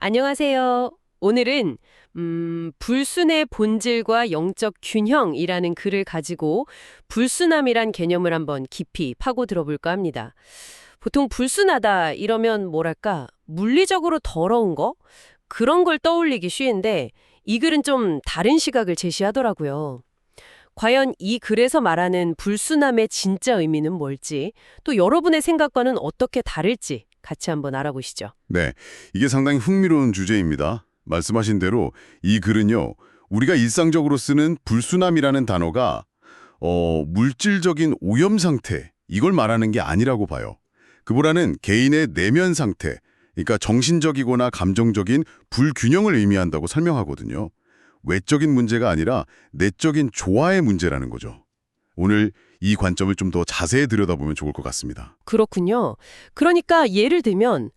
안녕하세요. 오늘은 불순의 본질과 영적 균형이라는 글을 가지고 불순함이란 개념을 한번 깊이 파고 들어볼까 합니다. 보통 불순하다 이러면 뭐랄까 물리적으로 더러운 거? 그런 걸 떠올리기 쉬운데 이 글은 좀 다른 시각을 제시하더라고요. 과연 이 글에서 말하는 불순함의 진짜 의미는 뭘지, 또 여러분의 생각과는 어떻게 다를지 같이 한번 알아보시죠. 네, 이게 상당히 흥미로운 주제입니다. 말씀하신 대로 이 글은요, 우리가 일상적으로 쓰는 불순함이라는 단어가 물질적인 오염 상태, 이걸 말하는 게 아니라고 봐요. 그보다는 개인의 내면 상태, 그러니까 정신적이거나 감정적인 불균형을 의미한다고 설명하거든요. 외적인 문제가 아니라 내적인 조화의 문제라는 거죠. 오늘 이 관점을 좀 더 자세히 들여다보면 좋을 것 같습니다. 그렇군요. 그러니까 예를 들면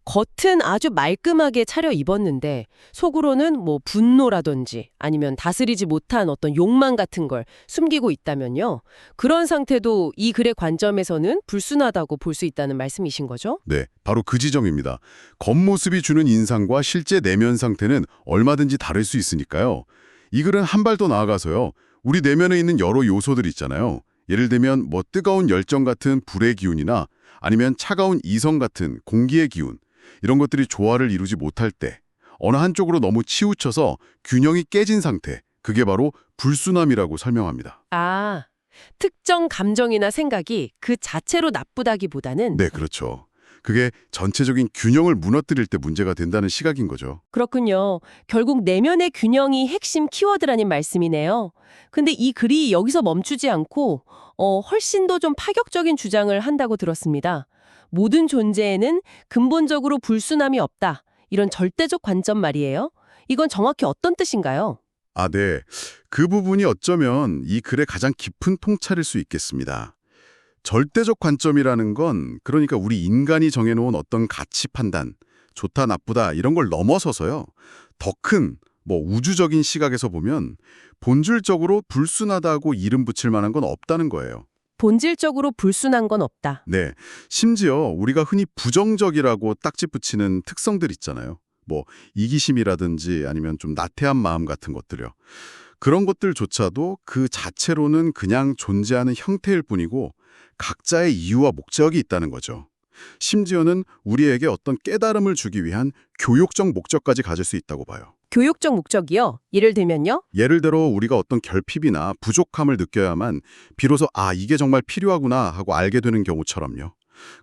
겉은 아주 말끔하게 차려입었는데 속으로는 뭐 분노라든지 아니면 다스리지 못한 어떤 욕망 같은 걸 숨기고 있다면요. 그런 상태도 이 글의 관점에서는 불순하다고 볼 수 있다는 말씀이신 거죠? 네, 바로 그 지점입니다. 겉모습이 주는 인상과 실제 내면 상태는 얼마든지 다를 수 있으니까요. 이 글은 한 발 더 나아가서요. 우리 내면에 있는 여러 요소들 있잖아요. 예를 들면 뭐 뜨거운 열정 같은 불의 기운이나 아니면 차가운 이성 같은 공기의 기운, 이런 것들이 조화를 이루지 못할 때 어느 한쪽으로 너무 치우쳐서 균형이 깨진 상태, 그게 바로 불순함이라고 설명합니다. 아, 특정 감정이나 생각이 그 자체로 나쁘다기보다는 네, 그렇죠. 그게 전체적인 균형을 무너뜨릴 때 문제가 된다는 시각인 거죠. 그렇군요. 결국 내면의 균형이 핵심 키워드라는 말씀이네요. 근데 이 글이 여기서 멈추지 않고 훨씬 더 좀 파격적인 주장을 한다고 들었습니다. 모든 존재에는 근본적으로 불순함이 없다. 이런 절대적 관점 말이에요. 이건 정확히 어떤 뜻인가요? 아, 네. 그 부분이 어쩌면 이 글의 가장 깊은 통찰일 수 있겠습니다. 절대적 관점이라는 건 그러니까 우리 인간이 정해놓은 어떤 가치 판단, 좋다 나쁘다 이런 걸 넘어서서요. 더 큰 우주적인 시각에서 보면 본질적으로 불순하다고 이름 붙일 만한 건 없다는 거예요. 본질적으로 불순한 건 없다. 네, 심지어 우리가 흔히 부정적이라고 딱지 붙이는 특성들 있잖아요. 이기심이라든지 아니면 좀 나태한 마음 같은 것들요. 그런 것들조차도 그 자체로는 그냥 존재하는 형태일 뿐이고 각자의 이유와 목적이 있다는 거죠. 심지어는 우리에게 어떤 깨달음을 주기 위한 교육적 목적까지 가질 수 있다고 봐요. 교육적 목적이요? 예를 들면요? 예를 들어 우리가 어떤 결핍이나 부족함을 느껴야만 비로소 이게 정말 필요하구나 하고 알게 되는 경우처럼요.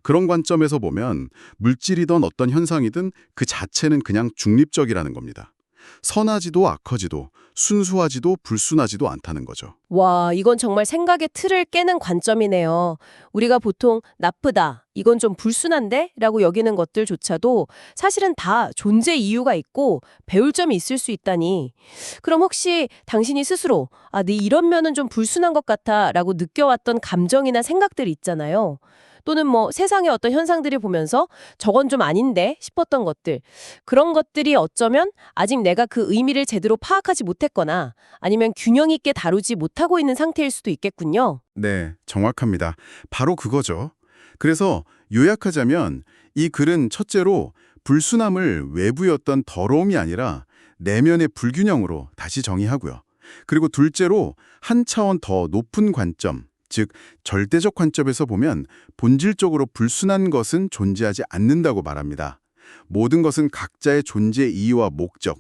그런 관점에서 보면 물질이든 어떤 현상이든 그 자체는 그냥 중립적이라는 겁니다. 선하지도 악하지도 순수하지도 불순하지도 않다는 거죠. 와, 이건 정말 생각의 틀을 깨는 관점이네요. 우리가 보통 나쁘다, 이건 좀 불순한데? 라고 여기는 것들조차도 사실은 다 존재 이유가 있고 배울 점이 있을 수 있다니. 그럼 혹시 당신이 스스로 네 이런 면은 좀 불순한 것 같아 라고 느껴왔던 감정이나 생각들 있잖아요. 또는 세상의 어떤 현상들을 보면서 저건 좀 아닌데 싶었던 것들. 그런 것들이 어쩌면 아직 내가 그 의미를 제대로 파악하지 못했거나 아니면 균형 있게 다루지 못하고 있는 상태일 수도 있겠군요. 네, 정확합니다. 바로 그거죠. 그래서 요약하자면 이 글은 첫째로 불순함을 외부의 어떤 더러움이 아니라 내면의 불균형으로 다시 정의하고요. 그리고 둘째로 한 차원 더 높은 관점, 즉 절대적 관점에서 보면 본질적으로 불순한 것은 존재하지 않는다고 말합니다. 모든 것은 각자의 존재 이유와 목적,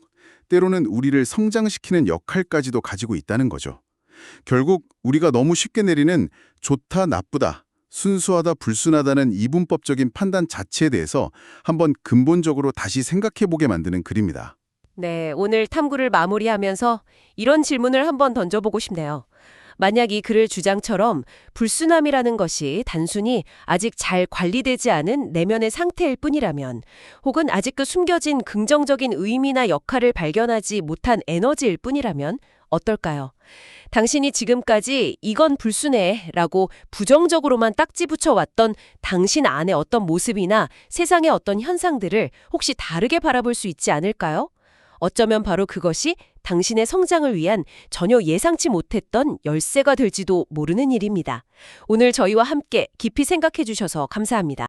때로는 우리를 성장시키는 역할까지도 가지고 있다는 거죠. 결국 우리가 너무 쉽게 내리는 좋다, 나쁘다, 순수하다, 불순하다는 이분법적인 판단 자체에 대해서 한번 근본적으로 다시 생각해보게 만드는 글입니다. 네, 오늘 탐구를 마무리하면서 이런 질문을 한번 던져보고 싶네요. 만약 이 글의 주장처럼 불순함이라는 것이 단순히 아직 잘 관리되지 않은 내면의 상태일 뿐이라면, 혹은 아직 그 숨겨진 긍정적인 의미나 역할을 발견하지 못한 에너지일 뿐이라면 어떨까요? 당신이 지금까지 이건 불순해 라고 부정적으로만 딱지 붙여왔던 당신 안의 어떤 모습이나 세상의 어떤 현상들을 혹시 다르게 바라볼 수 있지 않을까요? 어쩌면 바로 그것이 당신의 성장을 위한 전혀 예상치 못했던 열쇠가 될지도 모르는 일입니다. 오늘 저희와 함께 깊이 생각해 주셔서 감사합니다.